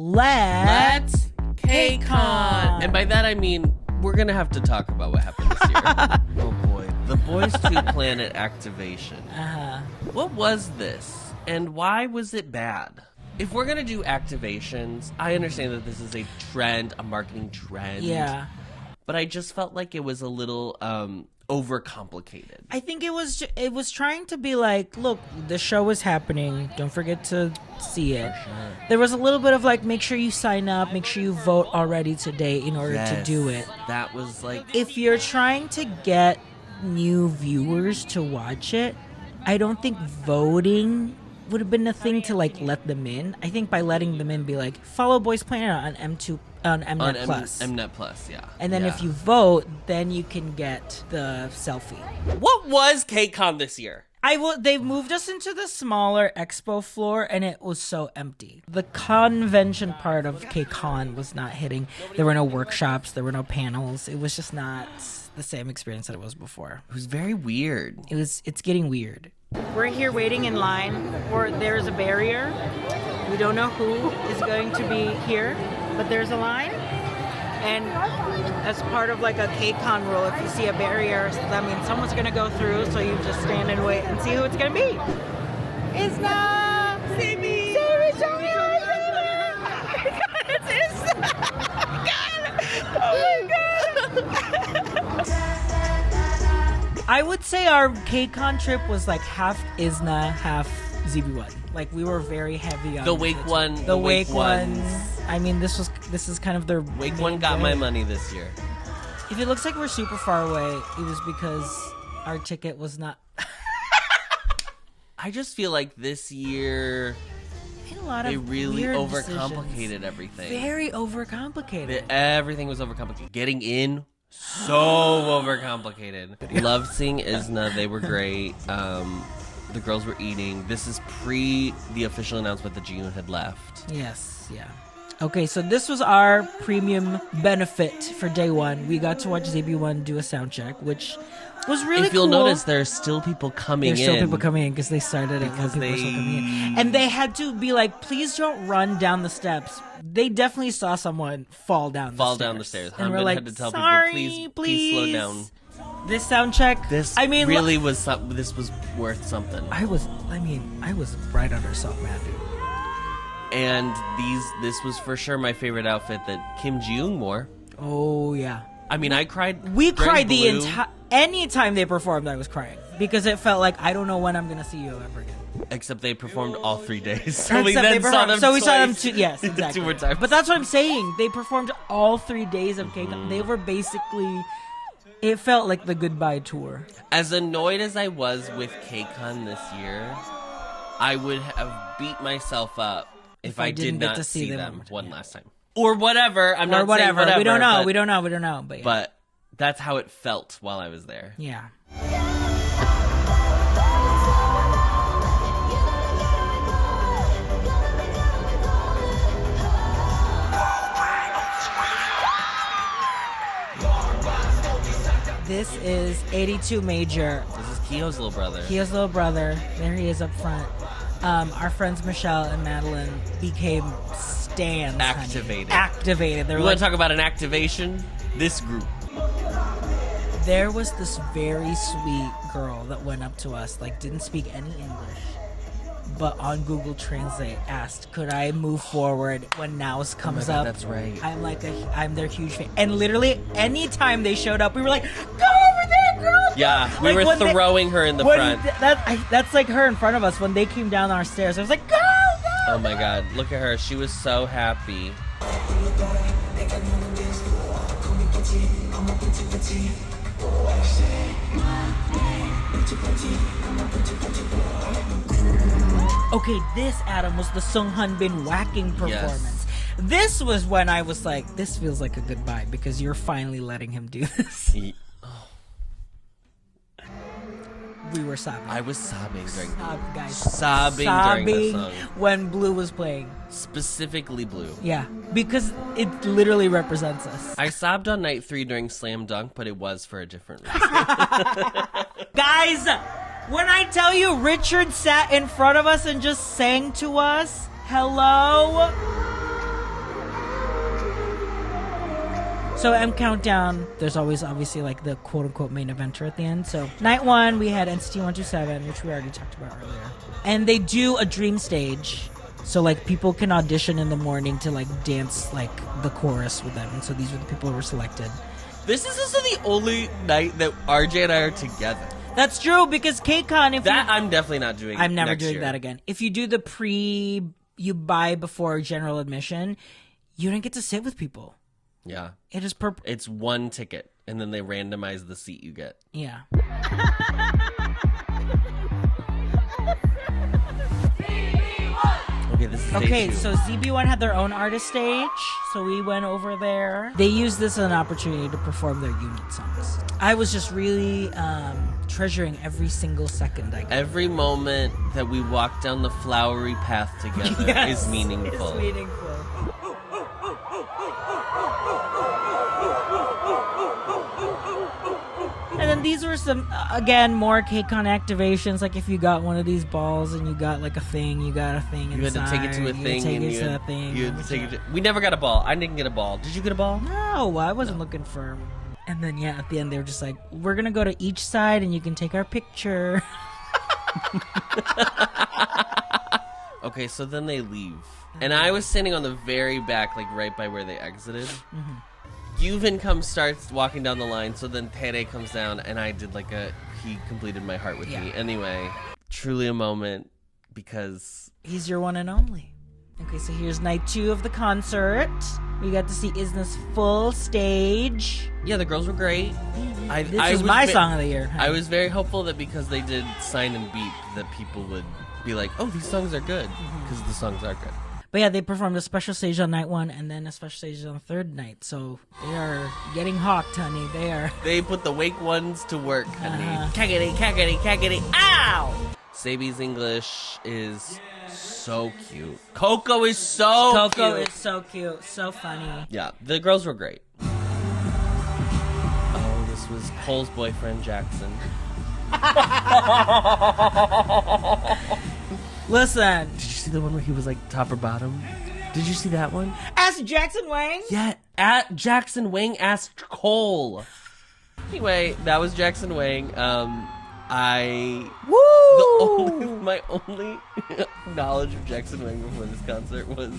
Let's KCON. And by that I mean we're gonna have to talk about what happened this year. Oh boy, the Boys 2 Planet activation. What was this, and why was it bad? If we're gonna do activations, I understand that this is a trend, a marketing trend. Yeah. But I just felt like it was a little overcomplicated. I think it was trying to be like, look, the show is happening. Don't forget to see it. For sure. There was a little bit of like, make sure you sign up, make sure you vote already today in order to do it. That was like... If you're trying to get new viewers to watch it, I don't think voting would have been a thing to like let them in. I think by letting them in, be like, follow Boys Planet on Mnet Plus. Mnet Plus, yeah. And then if you vote, then you can get the selfie. What was KCON this year? They moved us into the smaller expo floor, and it was so empty. The convention part of KCON was not hitting. There were no workshops. There were no panels. It was just not the same experience that it was before. It was very weird. It's getting weird. We're here waiting in line, or there's a barrier. We don't know who is going to be here, but there's a line. And as part of like a KCON rule, if you see a barrier, that means someone's going to go through, so you just stand and wait and see who it's going to be. It's not Sammy! Sammy, show me who it's Oh my god! I would say our KCON trip was like half Isna, half ZB1. Like we were very heavy on the Wake one. The Wake ones. I mean, this is kind of their Wake one got my money this year. If it looks like we're super far away, it was because our ticket was not. I just feel like this year they really overcomplicated everything. Very overcomplicated. Everything was overcomplicated. Getting in, so overcomplicated. Loved seeing Isna. They were great. The girls were eating. This is pre the official announcement that June had left. Yes, yeah. Okay, so this was our premium benefit for day one. We got to watch ZB1 do a sound check, which was really cool. If you'll notice, there's still people coming in. There's still people coming in because they started it when people were still coming in. And they had to be like, please don't run down the steps. They definitely saw someone fall down the stairs. And we're like, had to tell sorry, people, please slow down. This sound check, this was worth something. I was right under Salt Matthew. And this was for sure my favorite outfit that Kim Ji-young wore. Oh yeah. I mean, I cried. We cried the entire. Anytime they performed, I was crying because it felt like I don't know when I'm gonna see you ever again. Except they performed all 3 days, so we then saw them. So we saw them two. Yes, exactly. 2 more times. But that's what I'm saying. They performed all 3 days of KCON. They were basically. It felt like the goodbye tour. As annoyed as I was with KCON this year, I would have beat myself up if I did not see them one last time. Or whatever. I'm not saying whatever. We don't know. We don't know. But, yeah. But that's how it felt while I was there. Yeah. This is 82 Major. This is Kehoe's little brother. There he is up front. Our friends Michelle and Madeline became stans. Activated. You want to talk about an activation? This group. There was this very sweet girl that went up to us, like didn't speak any English, but on Google Translate asked, could I move forward when Nows comes up? That's right. I'm their huge fan. And literally, anytime they showed up, we were like, go over there, girl! Yeah, we were throwing her in the front. That's like her in front of us. When they came down our stairs, I was like, go! Oh my god, look at her. She was so happy. Okay, this, Adam, was the Sung Han Bin whacking performance. Yes. This was when I was like, this feels like a goodbye because you're finally letting him do this. We were sobbing. I was sobbing during sobbing during the song. When Blue was playing. Specifically Blue. Yeah, because it literally represents us. I sobbed on night 3 during Slam Dunk, but it was for a different reason. Guys, when I tell you Richard sat in front of us and just sang to us, hello? So mcountdown, there's always obviously like the quote-unquote main eventer at the end. So night 1, we had NCT 127, which we already talked about earlier. And they do a dream stage. So like people can audition in the morning to like dance like the chorus with them. And so these were the people who were selected. This is also the only night that RJ and I are together. That's true, because KCON, I'm definitely not doing. I'm never doing year. that again. If you do the you buy before general admission, you don't get to sit with people. Yeah. It is It's one ticket, and then they randomize the seat you get. Yeah. Okay, this is Okay, day 2. so ZB1 had their own artist stage, so we went over there. They used this as an opportunity to perform their unit songs. I was just really treasuring every single second I got. Every moment that we walk down the flowery path together is meaningful. It's meaningful. And then these were some, again, more KCON activations. Like if you got one of these balls and you got like a thing, you got a thing You had inside. to take it to a thing, and you had to take it. We never got a ball. I didn't get a ball. Did you get a ball? No, I wasn't looking for. And then at the end they were just like, we're gonna go to each side and you can take our picture. Okay, so then they leave, and I was standing on the very back, like right by where they exited. Yuvin starts walking down the line, so then Tere comes down, and I did he completed my heart with me. Anyway, truly a moment, because he's your one and only. Okay, so here's night 2 of the concert. We got to see Isna's full stage. Yeah, the girls were great. This was my song of the year. I was very hopeful that because they did Sign and Beep, that people would be like, oh, these songs are good, because the songs are good. But yeah, they performed a special stage on night 1 and then a special stage on the third night. So they are getting hawked, honey. They put the wake ones to work, honey. Kaggity, kaggity, kaggity, ow! Sabi's English is so cute. Coco is so cute. So funny. Yeah, the girls were great. Oh, this was Cole's boyfriend, Jackson. Listen. Did you see the one where he was like top or bottom? Did you see that one? Ask Jackson Wang? Yeah, Jackson Wang asked Cole. Anyway, that was Jackson Wang. My only knowledge of Jackson Wang before this concert was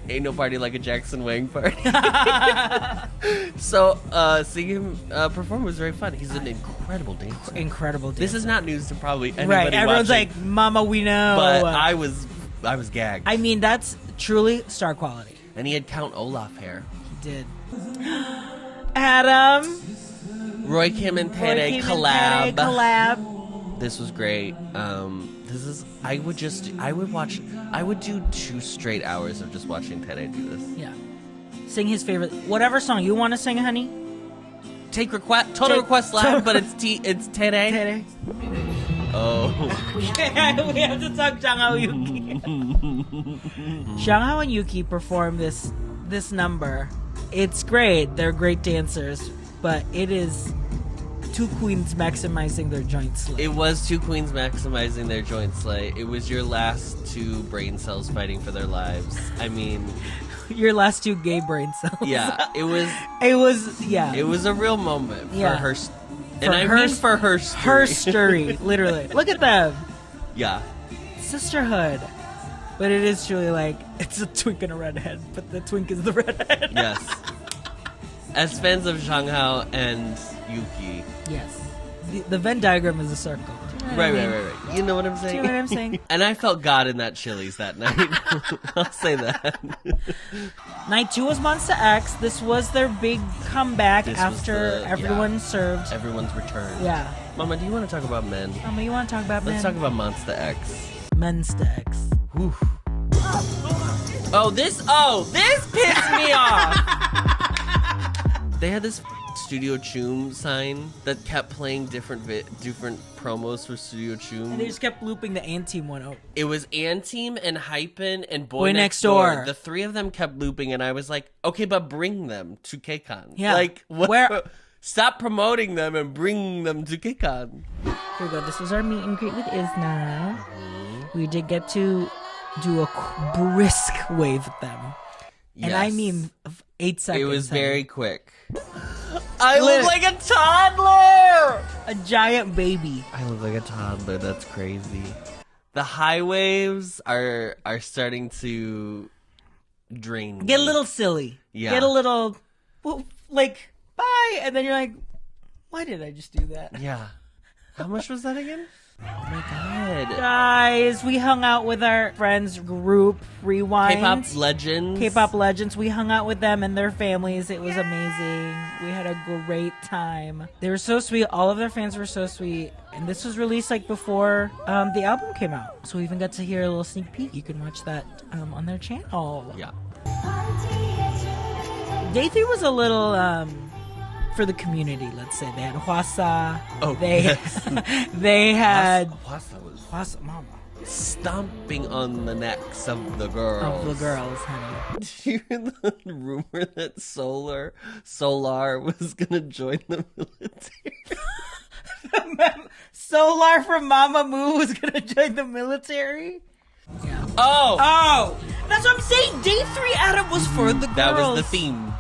ain't no party like a Jackson Wang party. So seeing him perform was very fun. He's an incredible dancer. This is not news to probably anybody right, everyone's watching, like, Mama, we know. but I was gagged. I mean, that's truly star quality. And he had Count Olaf hair. He did. Adam. Roy Kim and Tere collab. This was great. I would do 2 straight hours of just watching Tere do this. Yeah. Sing his favorite, whatever song you want to sing, honey. Total request live, but it's Tere. Tere. Oh. We have to talk Shanghao Yuki. Shanghao and Yuki perform this number. It's great. They're great dancers, but it is 2 queens maximizing their joint slay. It was 2 queens maximizing their joint slay. It was your last 2 brain cells fighting for their lives. I mean, your last 2 gay brain cells. Yeah, it was. Yeah. It was a real moment for her. For her story, literally. Look at them. Yeah. Sisterhood. But it is truly like, it's a twink and a redhead, but the twink is the redhead. Yes. As fans of Shanghao and Yuki. Yes. The Venn diagram is a circle. Right. You know what I'm saying? Do you know what I'm saying? And I felt God in that Chili's that night. I'll say that. Night 2 was Monsta X. This was their big comeback after everyone served. Everyone's return. Yeah. Mama, do you want to talk about men? Mama, you want to talk about men? Let's talk about Monsta X. Monsta X. Whew. This pissed me off. They had this Studio Choom sign that kept playing different promos for Studio Choom. And they just kept looping the Anteam one out. It was Anteam and Hypen and Boy Next Door. The 3 of them kept looping, and I was like, okay, but bring them to KCON. Yeah. Like, where? Stop promoting them and bring them to KCON. Here we go. This was our meet and greet with Isna. We did get to do a brisk wave with them. And I Yes. mean 8 seconds. It was honey. very quick. I Lit- look like a toddler! A giant baby. I look like a toddler. That's crazy. The high waves are starting to drain me. Get a little silly. Yeah. Get a little, well, like, bye. And then you're like, why did I just do that? Yeah. How much was that again? Oh my god. Guys, we hung out with our friends group, Rewind. K-pop legends. K-pop legends. We hung out with them and their families. It was amazing. We had a great time. They were so sweet. All of their fans were so sweet. And this was released like before the album came out. So we even got to hear a little sneak peek. You can watch that on their channel. Yeah. Day 3 was a little for the community, let's say. They had Hwasa. Oh, they yes. they had Hwasa was Hwasa Mama. stomping on the necks of the girls. Of the girls, honey. Did you hear the rumor that Solar was gonna join the military? Solar from Mamamoo was gonna join the military. Yeah. Oh, That's what I'm saying. Day 3, Adam, was for the girls. that was the theme.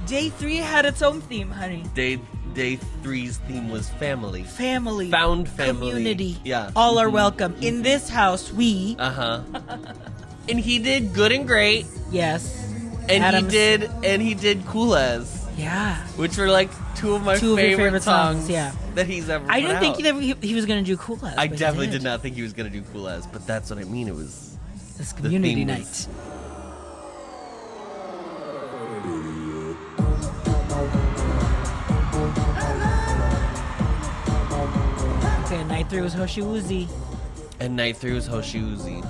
Day 3 had its own theme, honey. Day 3's theme was family. Family. Found family. Community. Yeah. All are welcome. In this house, we... And he did Good and Great, Yes. and Adam's- he did Cool As, Yeah. which were like two of my Two of your favorite songs songs, yeah. that he's ever I put didn't think out. that he was going to do Cool As. I but he definitely did not think he was gonna do Cool As, but that's what I mean. It was This community theme night. was- Okay, night 3 was Hoshi Uzi. and Night 3 was Hoshi Uzi.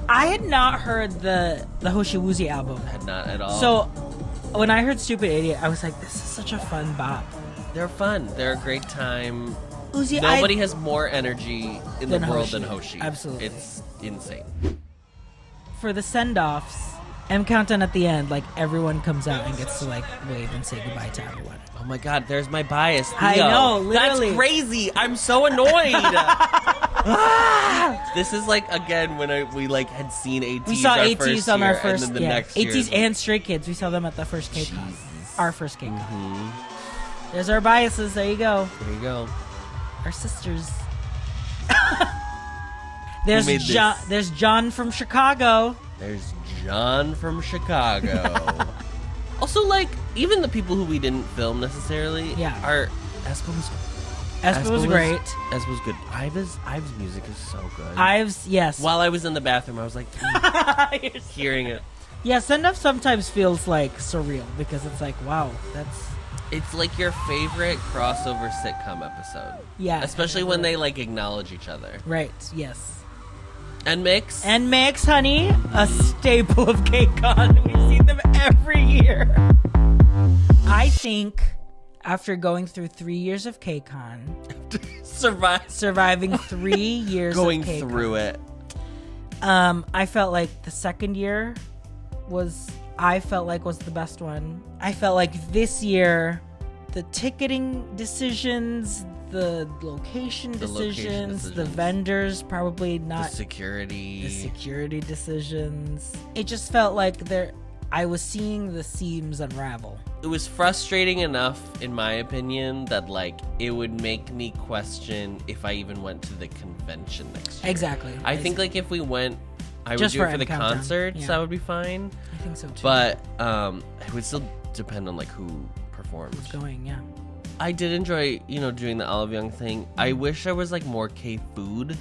I had not heard the Hoshi Uzi album. Had not at all. So when I heard Stupid Idiot, I was like, this is such a fun bop. they're fun. They're a great time. Uzi, Nobody has more energy in the Than world Hoshi. than Hoshi. Absolutely. It's insane. for the Sendoffs, mcountdown at the end, like everyone comes out and gets to like wave and say goodbye to everyone. Oh my god, there's my bias. Theo. I know, literally. That's crazy. I'm so annoyed. This is like, again, when we like had seen ATs. We saw our ATs first on our year, first, and then the next year. ATs and Stray Kids. We saw them at the first KCON. Jesus. Our first KCON. Mm-hmm. There's our biases. There you go. There you go. Our sisters. Who made John. this? There's John from Chicago. There's John from Chicago. Also, like, even the people who we didn't film necessarily, Yeah. are Espo was Espo was great. Espo was good. Ives' music is so good. Ives, yes. While I was in the bathroom, I was like, hearing it. Yeah, Sendoff sometimes feels like surreal because it's like, wow, that's It's like your favorite crossover sitcom episode. yeah. Especially when they like acknowledge each other. Right. Yes. And Mix. And Mix, honey, a staple of KCON. We've seen them every year. I think after going through 3 years of KCON, surviving 3 years going of KCON, through it. I felt like the second year was the best one. I felt like this year, the ticketing decisions, the location decisions, the vendors probably not The security. decisions. It just felt like I was seeing the seams unravel. It was frustrating enough, in my opinion, that like it would make me question if I even went to the convention next year. Exactly. I think like if we went, I would Just do it for for the mcountdown, concerts. yeah. That would be fine. I think so too. But it would still depend on like who performs. going, yeah. I did enjoy, doing the Olive Young thing. I wish there was like more K food.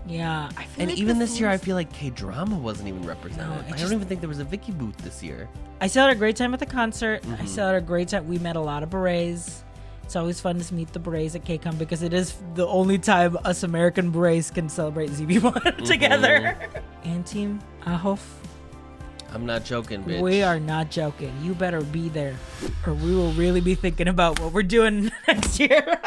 Yeah. I feel And like even the this year, I food- feel like K drama wasn't even represented. No, it I just- don't even think there was a Vicky booth this year. I still had a great time at the concert. Mm-hmm. I still had a great time. We met a lot of berets. It's always fun to meet the berets at KCON because it is the only time us American berets can celebrate ZB1 together. And Team Ahof, I'm not joking, bitch. we are not joking. You better be there or we will really be thinking about what we're doing next year.